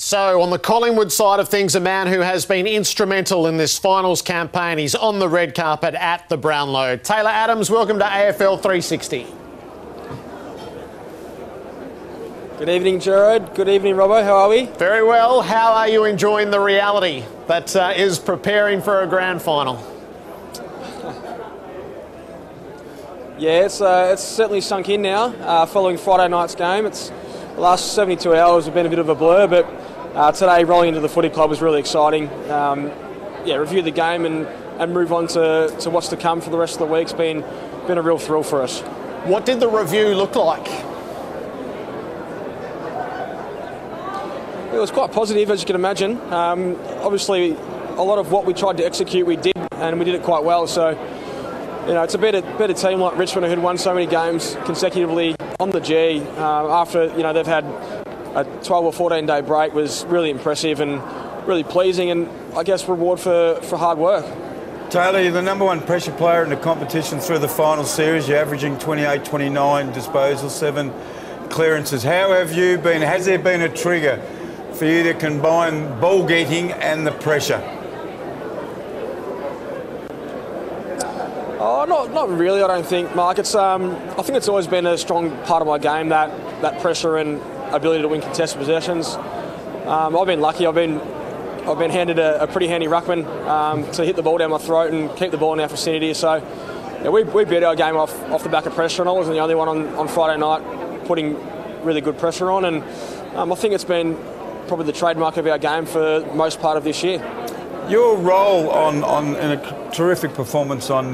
So, on the Collingwood side of things, a man who has been instrumental in this finals campaign. He's on the red carpet at the Brownlow. Taylor Adams, welcome to AFL 360. Good evening, Gerard. Good evening, Robbo. How are we? Very well. How are you enjoying the reality that is preparing for a grand final? Yeah, it's certainly sunk in now. Following Friday night's game, the last 72 hours have been a bit of a blur, but today rolling into the footy club was really exciting. Review the game and move on to what's to come for the rest of the week. It's been a real thrill for us. What did the review look like? It was quite positive, as you can imagine. Obviously, a lot of what we tried to execute, we did, and we did it quite well. So, it's a better team like Richmond, who'd won so many games consecutively on the G after they've had a 12 or 14 day break, was really impressive and really pleasing, and I guess reward for hard work. Taylor, you're the number one pressure player in the competition through the final series. You're averaging 28, 29 disposals, 7 clearances. How have you been? Has there been a trigger for you to combine ball getting and the pressure? Oh, not really, I don't think, Mark. I think it's always been a strong part of my game, that pressure and ability to win contested possessions. I've been lucky. I've been handed a pretty handy ruckman to hit the ball down my throat and keep the ball in our vicinity. So we beat our game off the back of pressure, and I wasn't the only one on Friday night putting really good pressure on. And I think it's been probably the trademark of our game for most part of this year. Your role in a terrific performance on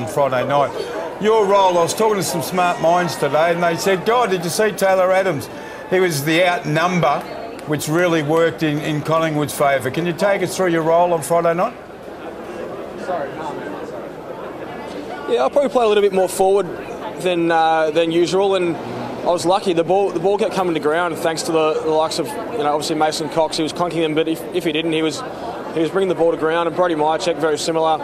Friday night. Your role, I was talking to some smart minds today, and they said, God, did you see Taylor Adams? He was the outnumber, which really worked in Collingwood's favour. Can you take us through your role on Friday night? Yeah, I probably played a little bit more forward than usual, and I was lucky. The ball kept coming to ground thanks to the likes of obviously Mason Cox. He was clunking them, but if he didn't, he was bringing the ball to ground. And Brody Myercheck, very similar.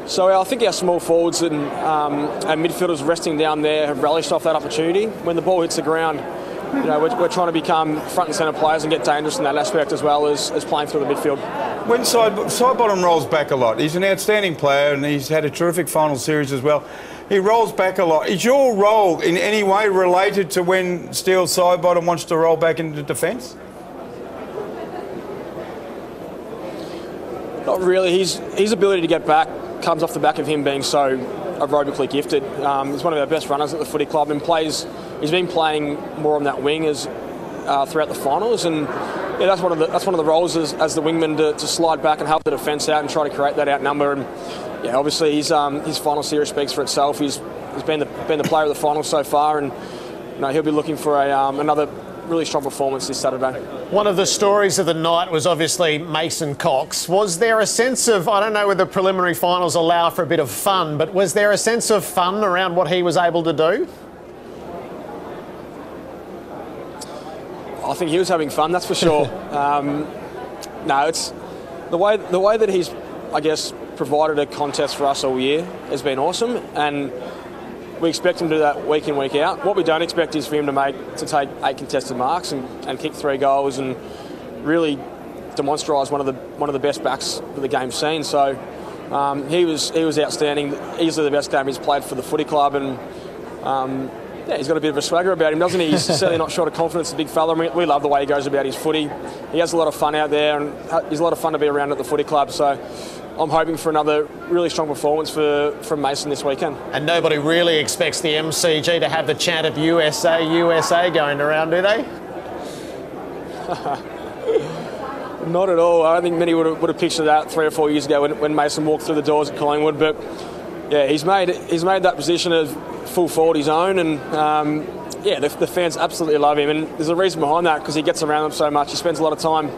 So I think our small forwards and midfielders resting down there have relished off that opportunity. When the ball hits the ground, we're trying to become front and centre players and get dangerous in that aspect as well as playing through the midfield. When Sidebottom rolls back a lot, he's an outstanding player and he's had a terrific final series as well. He rolls back a lot. Is your role in any way related to when Steele Sidebottom wants to roll back into defence? Not really. His ability to get back comes off the back of him being so aerobically gifted. He's one of our best runners at the footy club and he's been playing more on that wing throughout the finals, and that's one of the roles as the wingman to slide back and help the defence out and try to create that outnumber. And obviously his final series speaks for itself. He's been the player of the final so far, and he'll be looking for another really strong performance this Saturday. One of the stories of the night was obviously Mason Cox. Was there a sense of, I don't know whether preliminary finals allow for a bit of fun, but was there a sense of fun around what he was able to do? I think he was having fun, that's for sure. It's the way that he's, I guess, provided a contest for us all year has been awesome, and we expect him to do that week in, week out. What we don't expect is for him to take 8 contested marks and kick 3 goals and really demonstrise one of the best backs that the game's seen. So he was outstanding, easily the best game he's played for the footy club, and he's got a bit of a swagger about him, doesn't he? He's certainly not short of confidence, a big fella. We love the way he goes about his footy. He has a lot of fun out there, and he's a lot of fun to be around at the footy club. So I'm hoping for another really strong performance from Mason this weekend. And nobody really expects the MCG to have the chant of USA, USA going around, do they? Not at all. I don't think many would have pictured that 3 or 4 years ago when Mason walked through the doors at Collingwood. But yeah, he's made that position of full forward his own, and the fans absolutely love him. And there's a reason behind that, because he gets around them so much. He spends a lot of time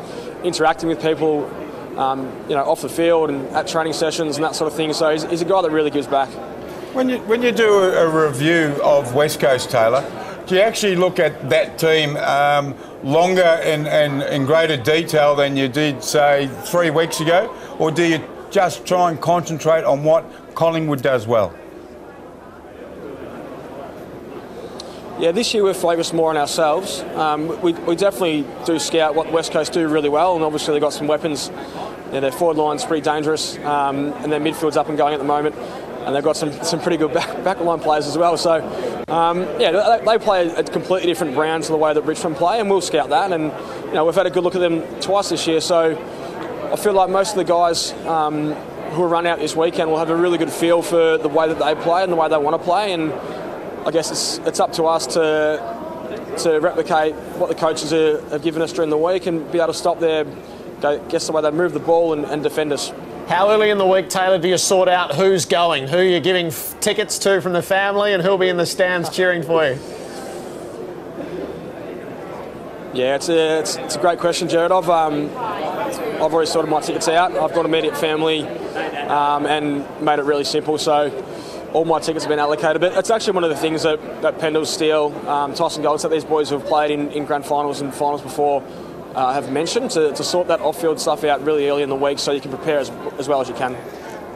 interacting with people, off the field and at training sessions and that sort of thing. So he's a guy that really gives back. When you do a review of West Coast, Taylor, do you actually look at that team longer and in greater detail than you did, say, 3 weeks ago? Or do you just try and concentrate on what Collingwood does well? Yeah, this year we're focused more on ourselves. We definitely do scout what West Coast do really well, and obviously they've got some weapons. Yeah, their forward line's pretty dangerous, and their midfield's up and going at the moment, and they've got some pretty good back line players as well. So, yeah, they play a completely different brand to the way that Richmond play, and we'll scout that. And we've had a good look at them twice this year, so I feel like most of the guys who will run out this weekend will have a really good feel for the way that they play and the way they want to play. And I guess it's up to us to replicate what the coaches have given us during the week and be able to stop their, guess the way they move the ball and defend us. How early in the week, Taylor, do you sort out who's going, who you're giving tickets to from the family, and who'll be in the stands cheering for you? Yeah, it's a great question, Gerard. I've already sorted my tickets out. I've got immediate family and made it really simple. So all my tickets have been allocated. But it's actually one of the things that Pendle, Steele, Tyson Goldstead, these boys who have played in grand finals and finals before have mentioned, to sort that off-field stuff out really early in the week so you can prepare as well as you can.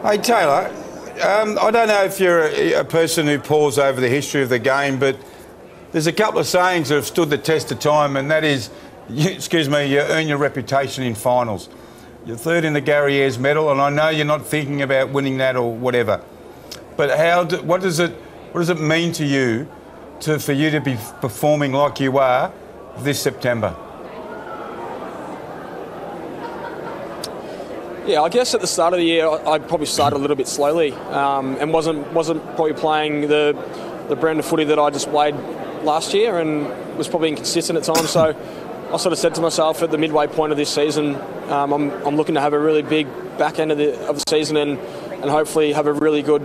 Hey, Taylor, I don't know if you're a person who pores over the history of the game, but there's a couple of sayings that have stood the test of time, and that is, you earn your reputation in finals. You're third in the Gary Ayres medal, and I know you're not thinking about winning that or whatever. But what does it mean to you for you to be performing like you are this September? Yeah, I guess at the start of the year I probably started a little bit slowly and wasn't probably playing the brand of footy that I displayed last year, and was probably inconsistent at times. So I sort of said to myself at the midway point of this season, I'm looking to have a really big back end of the season and hopefully have a really good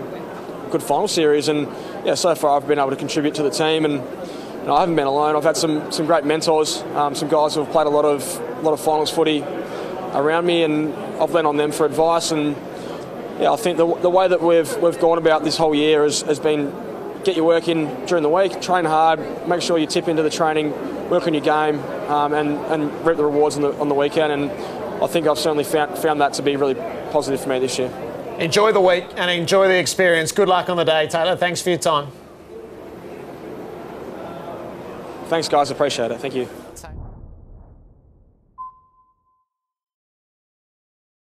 final series. And yeah, so far I've been able to contribute to the team, and I haven't been alone. I've had some great mentors, some guys who have played a lot of finals footy around me, and I've leaned on them for advice. And yeah, I think the way that we've gone about this whole year has been get your work in during the week, train hard, make sure you tip into the training, work on your game, and reap the rewards on the weekend. And I think I've certainly found that to be really positive for me this year. Enjoy the week and enjoy the experience. Good luck on the day, Taylor. Thanks for your time. Thanks, guys. Appreciate it. Thank you.